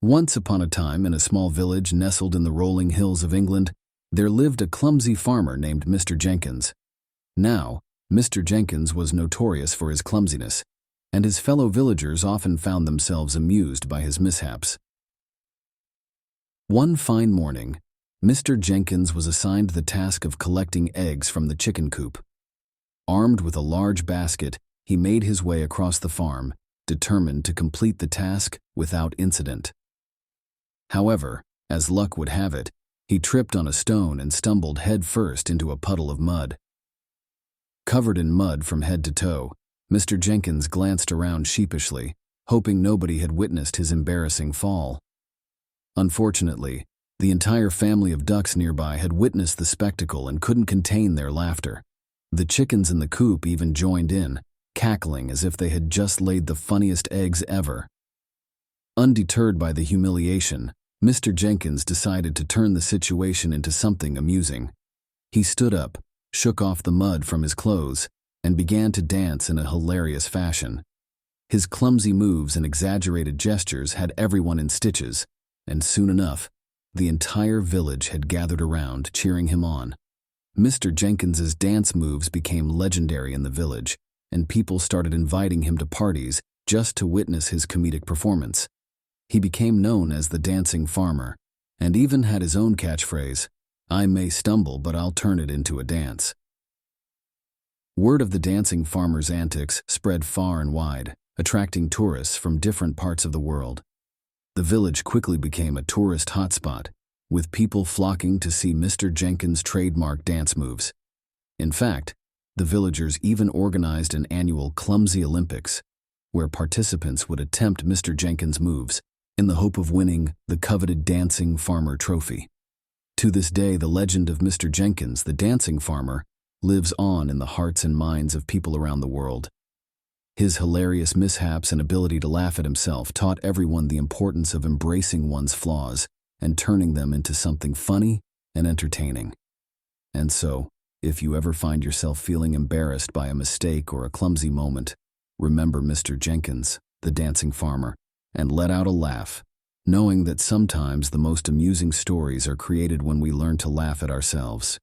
Once upon a time, in a small village nestled in the rolling hills of England, there lived a clumsy farmer named Mr. Jenkins. Now, Mr. Jenkins was notorious for his clumsiness, and his fellow villagers often found themselves amused by his mishaps. One fine morning, Mr. Jenkins was assigned the task of collecting eggs from the chicken coop. Armed with a large basket, he made his way across the farm, determined to complete the task without incident. However, as luck would have it, he tripped on a stone and stumbled head-first into a puddle of mud. Covered in mud from head to toe, Mr. Jenkins glanced around sheepishly, hoping nobody had witnessed his embarrassing fall. Unfortunately, the entire family of ducks nearby had witnessed the spectacle and couldn't contain their laughter. The chickens in the coop even joined in, cackling as if they had just laid the funniest eggs ever. Undeterred by the humiliation, Mr. Jenkins decided to turn the situation into something amusing. He stood up, shook off the mud from his clothes, and began to dance in a hilarious fashion. His clumsy moves and exaggerated gestures had everyone in stitches, and soon enough, the entire village had gathered around, cheering him on. Mr. Jenkins's dance moves became legendary in the village, and people started inviting him to parties just to witness his comedic performance. He became known as the dancing farmer, and even had his own catchphrase, "I may stumble, but I'll turn it into a dance." Word of the dancing farmer's antics spread far and wide, attracting tourists from different parts of the world. The village quickly became a tourist hotspot, with people flocking to see Mr. Jenkins' trademark dance moves. In fact, the villagers even organized an annual Clumsy Olympics, where participants would attempt Mr. Jenkins' moves in the hope of winning the coveted Dancing Farmer Trophy. To this day, the legend of Mr. Jenkins, the dancing farmer, lives on in the hearts and minds of people around the world. His hilarious mishaps and ability to laugh at himself taught everyone the importance of embracing one's flaws and turning them into something funny and entertaining. And so, if you ever find yourself feeling embarrassed by a mistake or a clumsy moment, remember Mr. Jenkins, the dancing farmer, and let out a laugh, knowing that sometimes the most amusing stories are created when we learn to laugh at ourselves.